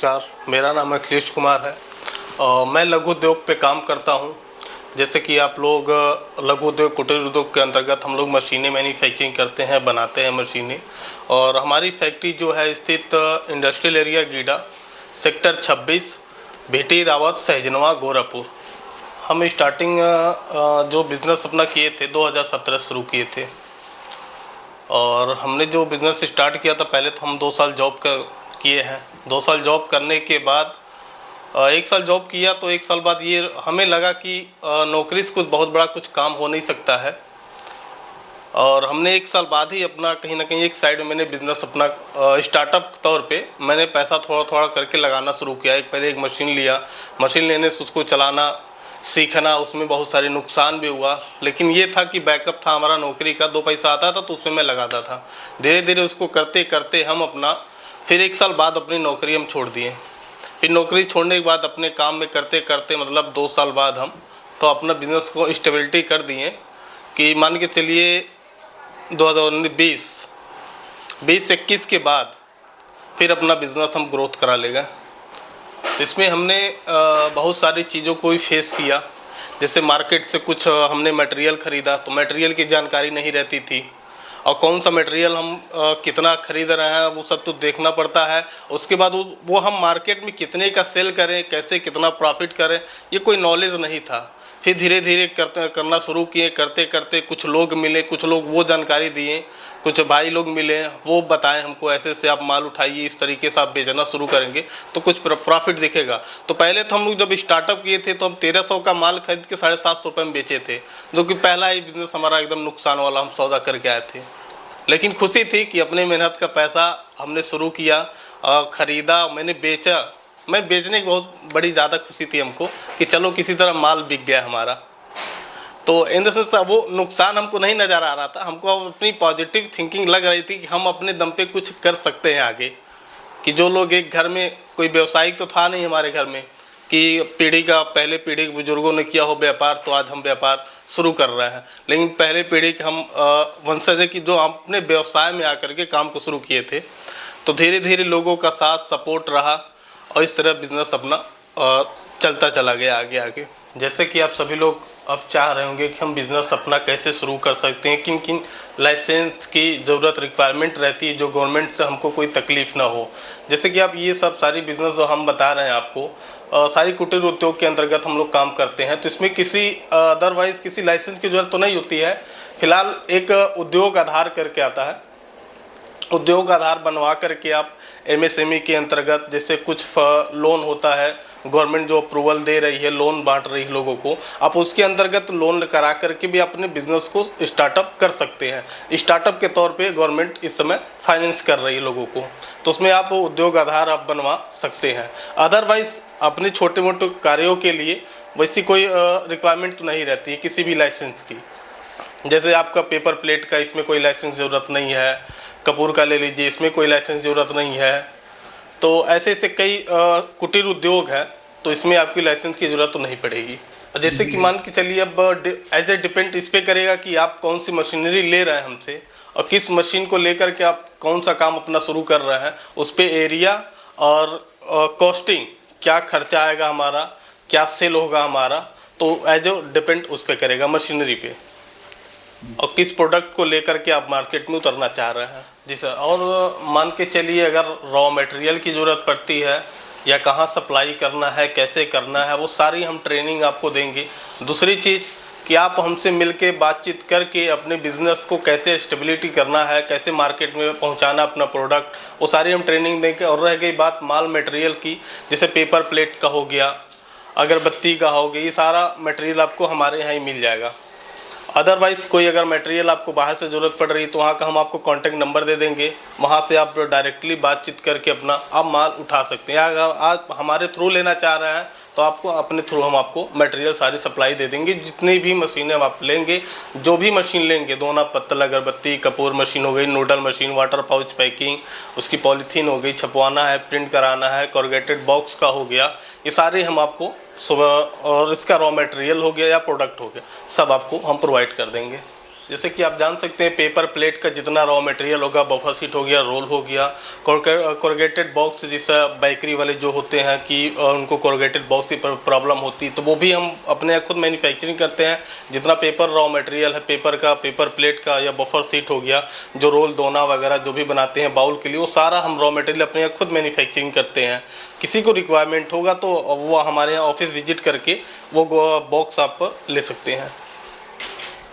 नमस्कार, मेरा नाम अखिलेश कुमार है और मैं लघु उद्योग पे काम करता हूँ। जैसे कि आप लोग लघु उद्योग कुटीर उद्योग के अंतर्गत हम लोग मशीनें मैन्युफैक्चरिंग करते हैं, बनाते हैं मशीनें। और हमारी फैक्ट्री जो है स्थित इंडस्ट्रियल एरिया गीडा, सेक्टर 26, भेटी रावत, सहजनवा, गोरखपुर। हम स्टार्टिंग जो बिज़नेस अपना किए थे 2017 शुरू किए थे। और हमने जो बिज़नेस स्टार्ट किया था, पहले तो हम 2 साल जॉब किए हैं। 2 साल जॉब करने के बाद 1 साल जॉब किया तो 1 साल बाद ये हमें लगा कि नौकरी से कुछ बहुत बड़ा कुछ काम हो नहीं सकता है। और हमने 1 साल बाद ही अपना कहीं ना कहीं एक साइड में मैंने बिज़नेस अपना स्टार्टअप तौर पे मैंने पैसा थोड़ा थोड़ा करके लगाना शुरू किया। पहले एक मशीन लिया, मशीन लेने से उसको चलाना सीखना, उसमें बहुत सारे नुकसान भी हुआ, लेकिन ये था कि बैकअप था हमारा नौकरी का, 2 पैसा आता था तो उसमें मैं लगाता था। धीरे धीरे उसको करते करते हम अपना फिर 1 साल बाद अपनी नौकरी हम छोड़ दिए। फिर नौकरी छोड़ने के बाद अपने काम में करते करते मतलब 2 साल बाद हम तो अपना बिज़नेस को स्टेबिलिटी कर दिए कि मान के चलिए 2020-21 के बाद फिर अपना बिज़नेस हम ग्रोथ करा लेगा। तो इसमें हमने बहुत सारी चीज़ों को भी फेस किया। जैसे मार्केट से कुछ हमने मटेरियल ख़रीदा तो मटेरियल की जानकारी नहीं रहती थी, और कौन सा मटेरियल हम कितना ख़रीद रहे हैं वो सब तो देखना पड़ता है। उसके बाद वो हम मार्केट में कितने का सेल करें, कैसे कितना प्रॉफिट करें, ये कोई नॉलेज नहीं था। फिर धीरे धीरे करना शुरू किए, करते करते कुछ लोग मिले, कुछ लोग वो जानकारी दिए, कुछ भाई लोग मिले, वो बताएं हमको ऐसे से आप माल उठाइए, इस तरीके से आप बेचना शुरू करेंगे तो कुछ प्रॉफिट दिखेगा। तो पहले तो हम लोग जब स्टार्टअप किए थे तो हम 1300 का माल खरीद के 750 रुपये में बेचे थे, जो कि पहला ही बिज़नेस हमारा एकदम नुकसान वाला हम सौदा करके आए थे। लेकिन खुशी थी कि अपने मेहनत का पैसा हमने शुरू किया और ख़रीदा, मैंने बेचा। मैं बेचने की बहुत बड़ी ज़्यादा खुशी थी हमको कि चलो किसी तरह माल बिक गया हमारा। तो इन द सेंस वो नुकसान हमको नहीं नज़र आ रहा था, हमको अपनी पॉजिटिव थिंकिंग लग रही थी कि हम अपने दम पे कुछ कर सकते हैं आगे। कि जो लोग एक घर में कोई व्यवसायिक तो था नहीं हमारे घर में कि पहले पीढ़ी के बुजुर्गों ने किया हो व्यापार, तो आज हम व्यापार शुरू कर रहे हैं। लेकिन पहले पीढ़ी के हम वंशज है कि जो अपने व्यवसाय में आकर के काम को शुरू किए थे। तो धीरे धीरे लोगों का साथ सपोर्ट रहा और इस तरह बिज़नेस अपना चलता चला गया आगे आगे। जैसे कि आप सभी लोग अब चाह रहे होंगे कि हम बिज़नेस अपना कैसे शुरू कर सकते हैं, किन किन लाइसेंस की ज़रूरत रिक्वायरमेंट रहती है जो गवर्नमेंट से हमको कोई तकलीफ़ ना हो। जैसे कि आप ये सब सारी बिज़नेस जो हम बता रहे हैं आपको, सारी कुटीर उद्योग के अंतर्गत हम लोग काम करते हैं। तो इसमें किसी अदरवाइज़ किसी लाइसेंस की ज़रूरत तो नहीं होती है। फिलहाल एक उद्योग आधार करके आता है, उद्योग आधार बनवा करके आप MSME के अंतर्गत जैसे कुछ लोन होता है, गवर्नमेंट जो अप्रूवल दे रही है, लोन बांट रही है लोगों को, आप उसके अंतर्गत लोन करा करके भी अपने बिज़नेस को स्टार्टअप कर सकते हैं। स्टार्टअप के तौर पे गवर्नमेंट इस समय फाइनेंस कर रही है लोगों को, तो उसमें आप उद्योग आधार आप बनवा सकते हैं। अदरवाइज़ अपने छोटे मोटे कार्यों के लिए वैसी कोई रिक्वायरमेंट तो नहीं रहती है किसी भी लाइसेंस की। जैसे आपका पेपर प्लेट का, इसमें कोई लाइसेंस ज़रूरत नहीं है। कपूर का ले लीजिए, इसमें कोई लाइसेंस ज़रूरत नहीं है। तो ऐसे ऐसे कई कुटीर उद्योग हैं, तो इसमें आपकी लाइसेंस की ज़रूरत तो नहीं पड़ेगी। जैसे कि मान के चलिए अब एज ए डिपेंड इस पर करेगा कि आप कौन सी मशीनरी ले रहे हैं हमसे और किस मशीन को लेकर के आप कौन सा काम अपना शुरू कर रहे हैं, उस पर एरिया और कॉस्टिंग, क्या खर्चा आएगा हमारा, क्या सेल होगा हमारा, तो एज ए डिपेंड उस पर करेगा मशीनरी पे, और किस प्रोडक्ट को लेकर के आप मार्केट में उतरना चाह रहे हैं। जी सर। और मान के चलिए अगर रॉ मटेरियल की ज़रूरत पड़ती है या कहाँ सप्लाई करना है, कैसे करना है, वो सारी हम ट्रेनिंग आपको देंगे। दूसरी चीज़ कि आप हमसे मिलके बातचीत करके अपने बिज़नेस को कैसे स्टेबिलिटी करना है, कैसे मार्केट में पहुंचाना अपना प्रोडक्ट, वो सारी हम ट्रेनिंग देंगे। और रह गई बात माल मटेरियल की, जैसे पेपर प्लेट का हो गया, अगरबत्ती का हो गया, ये सारा मटेरियल आपको हमारे यहाँ ही मिल जाएगा। अदरवाइज़ कोई अगर मटेरियल आपको बाहर से ज़रूरत पड़ रही है तो वहाँ का हम आपको कॉन्टैक्ट नंबर दे देंगे, वहाँ से आप डायरेक्टली बातचीत करके अपना आप माल उठा सकते हैं। अगर आप हमारे थ्रू लेना चाह रहे हैं तो आपको अपने थ्रू हम आपको मटेरियल सारी सप्लाई दे देंगे। जितनी भी मशीनें आप लेंगे, जो भी मशीन लेंगे, दोना, पत्तल, अगरबत्ती, कपूर मशीन हो गई, noodle machine, water pouch packing, उसकी पॉलीथीन हो गई, छपवाना है, प्रिंट कराना है, कॉर्गेटेड बॉक्स का हो गया, ये सारे हम आपको सुबह, और इसका रॉ मटेरियल हो गया या प्रोडक्ट हो गया, सब आपको हम प्रोवाइड कर देंगे। जैसे कि आप जान सकते हैं पेपर प्लेट का जितना रॉ मटेरियल होगा, बफर शीट हो गया, रोल हो गया, कोरुगेटेड बॉक्स जैसा बेकरी वाले जो होते हैं कि उनको कोरुगेटेड बॉक्स की प्रॉब्लम होती है, तो वो भी हम अपने खुद मैन्युफैक्चरिंग करते हैं। जितना पेपर रॉ मटेरियल है पेपर का, पेपर प्लेट का या बफर शीट हो गया, जो रोल दोना वगैरह जो भी बनाते हैं बाउल के लिए, वो सारा हम रॉ मटेरियल अपने खुद मैन्युफैक्चरिंग करते हैं। किसी को रिक्वायरमेंट होगा तो वो हमारे यहाँ ऑफिस विजिट करके वो बॉक्स आप ले सकते हैं।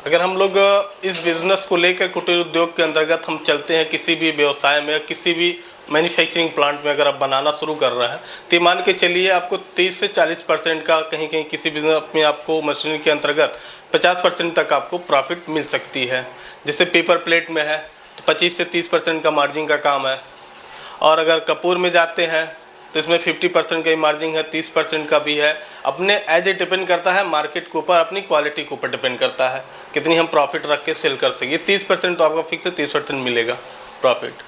अगर हम लोग इस बिज़नेस को लेकर कुटीर उद्योग के अंतर्गत हम चलते हैं, किसी भी व्यवसाय में, किसी भी मैन्युफैक्चरिंग प्लांट में अगर आप बनाना शुरू कर रहे हैं, तो मान के चलिए आपको 30 से 40% का, कहीं कहीं किसी बिजनेस में आपको मशीनरी के अंतर्गत 50% तक आपको प्रॉफिट मिल सकती है। जैसे पेपर प्लेट में है तो 25 से 30% का मार्जिन का काम है, और अगर कपूर में जाते हैं तो इसमें 50% का ही मार्जिन है, 30% का भी है। अपने एज ए डिपेंड करता है मार्केट के ऊपर, अपनी क्वालिटी के ऊपर डिपेंड करता है कितनी हम प्रॉफिट रख के सेल कर सकें। 30% तो आपका फिक्स है, 30% मिलेगा प्रॉफिट।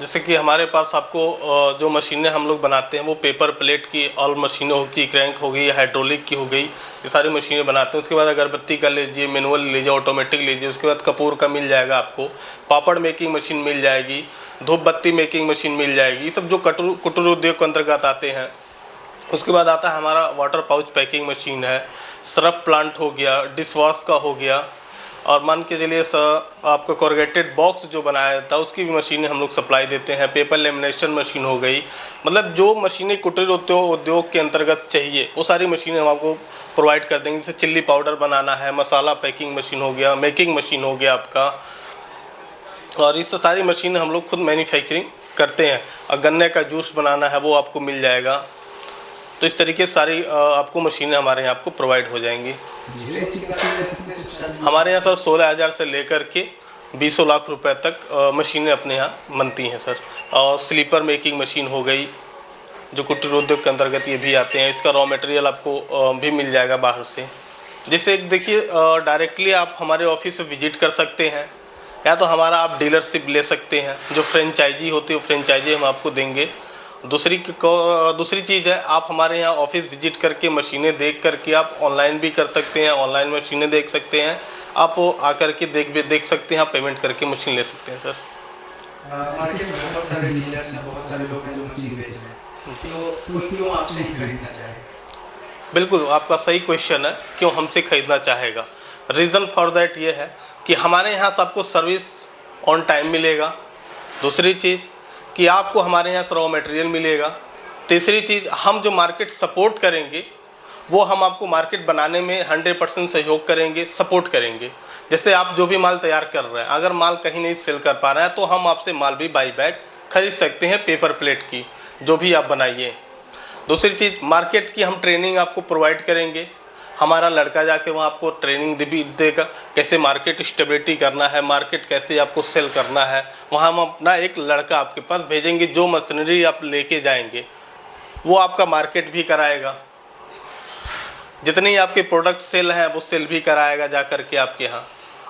जैसे कि हमारे पास आपको जो मशीनें हम लोग बनाते हैं वो पेपर प्लेट की ऑल मशीनें होती, क्रैंक हो गई, हाइड्रोलिक की हो गई, ये सारी मशीनें बनाते हैं। उसके बाद अगरबत्ती का लीजिए, मैनुअल लीजिए, ऑटोमेटिक लीजिए। उसके बाद कपूर का मिल जाएगा आपको, पापड़ मेकिंग मशीन मिल जाएगी, धूप बत्ती मेकिंग मशीन मिल जाएगी। ये सब जो कुटीर उद्योग के अंतर्गत आते हैं। उसके बाद आता है हमारा वाटर पाउच पैकिंग मशीन है, सर्फ प्लांट हो गया, डिश वॉश का हो गया, और मान के चलिए आपका कोरुगेटेड बॉक्स जो बनाया जाता है उसकी भी मशीनें हम लोग सप्लाई देते हैं। पेपर लेमिनेशन मशीन हो गई, मतलब जो मशीनें कुटीर उद्योग के अंतर्गत चाहिए वो सारी मशीनें हम आपको प्रोवाइड कर देंगे। जैसे चिल्ली पाउडर बनाना है, मसाला पैकिंग मशीन हो गया, मेकिंग मशीन हो गया आपका, और इस सारी मशीनें हम लोग खुद मैन्युफैक्चरिंग करते हैं। और गन्ने का जूस बनाना है वो आपको मिल जाएगा। तो इस तरीके से सारी आपको मशीनें हमारे यहाँ आपको प्रोवाइड हो जाएंगी। हमारे यहाँ सर 16,000 से लेकर के 20 लाख रुपए तक मशीनें अपने यहाँ बनती हैं सर। और स्लीपर मेकिंग मशीन हो गई जो कुटीर उद्योग के अंतर्गत ये भी आते हैं। इसका रॉ मटेरियल आपको भी मिल जाएगा बाहर से। जैसे देखिए डायरेक्टली आप हमारे ऑफिस से विजिट कर सकते हैं, या तो हमारा आप डीलरशिप ले सकते हैं। जो फ्रेंचाइजी होती है वो फ्रेंचाइजी हम आपको देंगे। दूसरी चीज़ है आप हमारे यहाँ ऑफिस विजिट करके मशीनें देख करके आप ऑनलाइन भी कर सकते हैं, ऑनलाइन मशीनें देख सकते हैं। आप आकर के देख सकते हैं, आप पेमेंट करके मशीन ले सकते हैं सर। मार्केट में बहुत सारे डीलर्स हैं, बहुत सारे लोग हैं जो मशीन बेच रहे हैं, तो कोई क्यों आपसे ही खरीदना चाहेगा? बिल्कुल आपका सही क्वेश्चन है, क्यों हमसे खरीदना चाहेगा। रीज़न फॉर दैट ये है कि हमारे यहाँ से आपको सर्विस ऑन टाइम मिलेगा। दूसरी चीज़ कि आपको हमारे यहाँ से रॉ मटेरियल मिलेगा। तीसरी चीज़ हम जो मार्केट सपोर्ट करेंगे वो हम आपको मार्केट बनाने में 100% सहयोग करेंगे, सपोर्ट करेंगे। जैसे आप जो भी माल तैयार कर रहे हैं, अगर माल कहीं नहीं सेल कर पा रहे हैं तो हम आपसे माल भी बाई बैक खरीद सकते हैं, पेपर प्लेट की जो भी आप बनाइए। दूसरी चीज़ मार्केट की हम ट्रेनिंग आपको प्रोवाइड करेंगे। हमारा लड़का जाके वहाँ आपको ट्रेनिंग भी देगा, कैसे मार्केट स्टेबिलिटी करना है, मार्केट कैसे आपको सेल करना है। वहाँ हम अपना एक लड़का आपके पास भेजेंगे, जो मशीनरी आप लेके जाएंगे वो आपका मार्केट भी कराएगा। जितनी आपके प्रोडक्ट सेल हैं वो सेल भी कराएगा जा करके आपके यहाँ।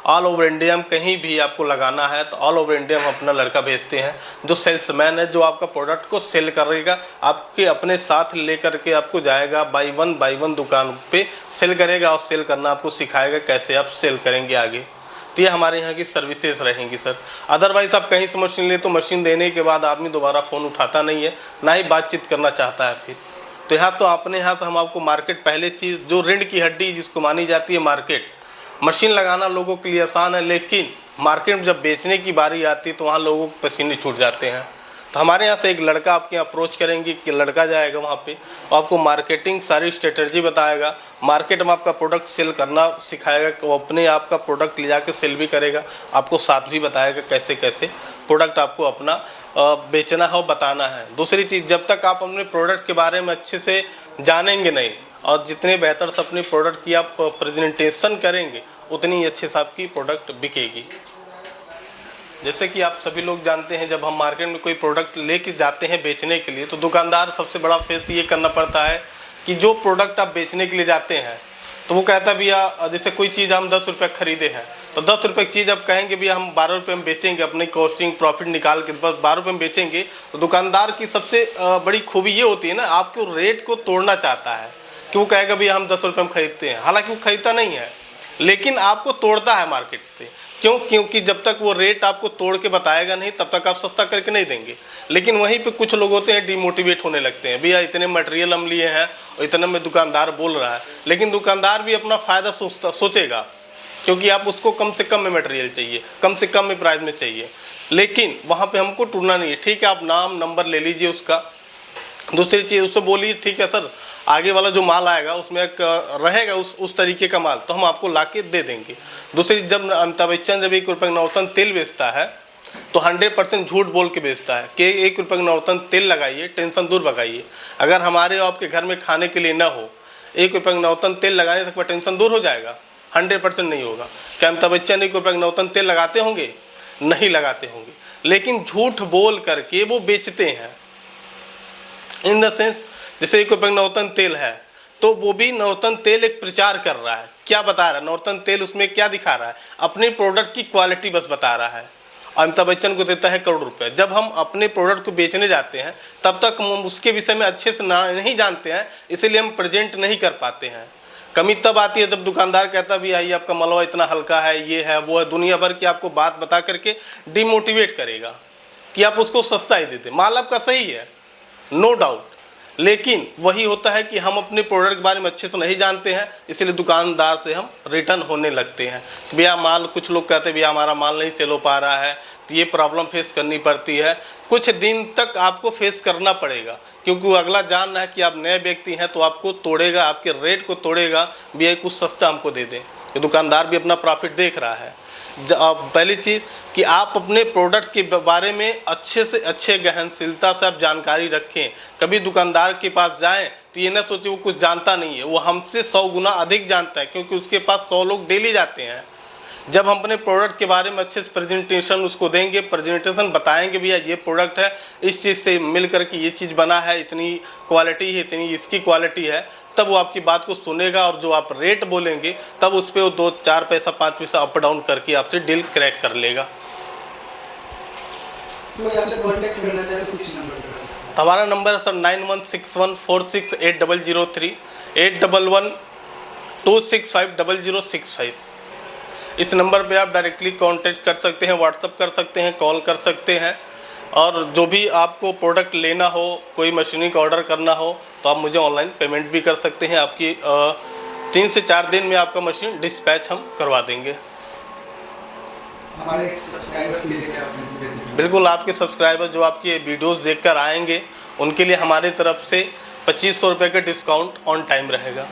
ऑल ओवर इंडिया में कहीं भी आपको लगाना है तो ऑल ओवर इंडिया में अपना लड़का भेजते हैं, जो सेल्समैन है, जो आपका प्रोडक्ट को सेल करेगा, आपके अपने साथ लेकर के आपको जाएगा, बाई वन दुकान पे सेल करेगा और सेल करना आपको सिखाएगा कैसे आप सेल करेंगे आगे। तो ये हमारे यहाँ की सर्विसेज रहेंगी सर। अदरवाइज़ आप कहीं से मशीन ले तो मशीन देने के बाद आदमी दोबारा फ़ोन उठाता नहीं है, ना ही बातचीत करना चाहता है फिर। तो यहाँ तो अपने यहाँ से हम आपको मार्केट, पहले चीज़ जो रीढ़ की हड्डी जिसको मानी जाती है मार्केट, मशीन लगाना लोगों के लिए आसान है, लेकिन मार्केट में जब बेचने की बारी आती है तो वहाँ लोगों को पसीने छूट जाते हैं। तो हमारे यहाँ से एक लड़का आपके यहाँ अप्रोच करेंगे कि लड़का जाएगा वहाँ पे और आपको मार्केटिंग सारी स्ट्रेटजी बताएगा, मार्केट में आपका प्रोडक्ट सेल करना सिखाएगा, वो अपने आप का प्रोडक्ट ले जाकर सेल भी करेगा, आपको साथ भी बताएगा कैसे कैसे प्रोडक्ट आपको अपना बेचना है और बताना है। दूसरी चीज़, जब तक आप अपने प्रोडक्ट के बारे में अच्छे से जानेंगे नहीं और जितने बेहतर से अपने प्रोडक्ट की आप प्रेजेंटेशन करेंगे उतनी अच्छे से आपकी प्रोडक्ट बिकेगी। जैसे कि आप सभी लोग जानते हैं, जब हम मार्केट में कोई प्रोडक्ट लेके जाते हैं बेचने के लिए तो दुकानदार सबसे बड़ा फेस ये करना पड़ता है कि जो प्रोडक्ट आप बेचने के लिए जाते हैं तो वो कहता है भैया, जैसे कोई चीज़ हम 10 रुपये खरीदे हैं तो 10 रुपये की चीज़ आप कहेंगे भैया हम 12 रुपये में बेचेंगे, अपनी कॉस्टिंग प्रॉफिट निकाल के 12 रुपये में बेचेंगे। तो दुकानदार की सबसे बड़ी खूबी ये होती है ना, आपके रेट को तोड़ना चाहता है कि वो कहेगा भैया हम 10 रुपये में खरीदते हैं, हालांकि वो खरीदता नहीं है। लेकिन आपको तोड़ता है मार्केट से। क्यों? क्योंकि जब तक वो रेट आपको तोड़ के बताएगा नहीं तब तक आप सस्ता करके नहीं देंगे। लेकिन वहीं पे कुछ लोग होते हैं डिमोटिवेट होने लगते हैं, भैया इतने मटेरियल हम लिए हैं और इतने में दुकानदार बोल रहा है। लेकिन दुकानदार भी अपना फ़ायदा सोचेगा, क्योंकि आप उसको कम से कम में मटेरियल चाहिए, कम से कम में प्राइस में चाहिए। लेकिन वहाँ पे हमको टूटना नहीं है। ठीक है, आप नाम नंबर ले लीजिए उसका। दूसरी चीज़ उससे बोलिए, ठीक है सर, आगे वाला जो माल आएगा उसमें एक रहेगा उस तरीके का माल, तो हम आपको ला के दे देंगे। दूसरी, जब अमिताभ बच्चन जब 1 रुपये का नवरत्न तेल बेचता है तो 100% झूठ बोल के बेचता है कि 1 रुपये का नवरत्न तेल लगाइए, टेंशन दूर भगाइए। अगर हमारे आपके घर में खाने के लिए ना हो, 1 रुपये का नवरत्न तेल लगाने से टेंशन दूर हो जाएगा? 100% नहीं होगा। क्या अमिताभ बच्चन 1 रुपये का नवरत्न तेल लगाते होंगे? नहीं लगाते होंगे। लेकिन झूठ बोल करके वो बेचते हैं। इन द सेंस, जैसे 1 रुपये का नवरत्न तेल है तो वो भी नवरत्न तेल एक प्रचार कर रहा है। क्या बता रहा है नवरत्न तेल? उसमें क्या दिखा रहा है? अपनी प्रोडक्ट की क्वालिटी बस बता रहा है। अमिताभ बच्चन को देता है करोड़ रुपए। जब हम अपने प्रोडक्ट को बेचने जाते हैं तब तक हम उसके विषय में अच्छे से नहीं जानते हैं, इसीलिए हम प्रेजेंट नहीं कर पाते हैं। कमी तब आती है जब दुकानदार कहता है भैया आपका मलवा इतना हल्का है, ये है वो है, दुनिया भर की आपको बात बता करके डिमोटिवेट करेगा कि आप उसको सस्ता ही देते। माल आपका सही है, नो डाउट, लेकिन वही होता है कि हम अपने प्रोडक्ट के बारे में अच्छे से नहीं जानते हैं, इसलिए दुकानदार से हम रिटर्न होने लगते हैं। भैया माल, कुछ लोग कहते हैं भैया हमारा माल नहीं सेल हो पा रहा है, तो ये प्रॉब्लम फेस करनी पड़ती है। कुछ दिन तक आपको फेस करना पड़ेगा, क्योंकि वो अगला जान रहा है कि आप नए व्यक्ति हैं तो आपको तोड़ेगा, आपके रेट को तोड़ेगा, भैया कुछ सस्ता हमको दे दें। तो दुकानदार भी अपना प्रॉफिट देख रहा है। पहली चीज़ कि आप अपने प्रोडक्ट के बारे में अच्छे से अच्छे गहनशीलता से आप जानकारी रखें। कभी दुकानदार के पास जाएं तो ये ना सोचिए वो कुछ जानता नहीं है, वो हमसे 100 गुना अधिक जानता है, क्योंकि उसके पास 100 लोग डेली जाते हैं। जब हम अपने प्रोडक्ट के बारे में अच्छे से प्रेजेंटेशन उसको देंगे, प्रेजेंटेशन बताएंगे भैया ये प्रोडक्ट है, इस चीज़ से मिल करके ये चीज़ बना है, इतनी क्वालिटी है, इतनी इसकी क्वालिटी है, तब वो आपकी बात को सुनेगा। और जो आप रेट बोलेंगे तब उस पर वो 2-4 पैसा 5 पैसा अप डाउन करके आपसे डील क्रैक कर लेगा। कोई आपसे कांटेक्ट करना चाहे तो किस नंबर पर? हमारा नंबर है सर 9161468003, 8112650065। इस नंबर पे आप डायरेक्टली कांटेक्ट कर सकते हैं, व्हाट्सअप कर सकते हैं, कॉल कर सकते हैं। और जो भी आपको प्रोडक्ट लेना हो, कोई मशीनिंग ऑर्डर करना हो तो आप मुझे ऑनलाइन पेमेंट भी कर सकते हैं। आपकी 3 से 4 दिन में आपका मशीन डिस्पैच हम करवा देंगे। हमारे सब्सक्राइबर्स के लिए क्या बिल्कुल, आपके सब्सक्राइबर जो आपके वीडियोस देखकर आएंगे उनके लिए हमारी तरफ से 2500 रुपये का डिस्काउंट ऑन टाइम रहेगा।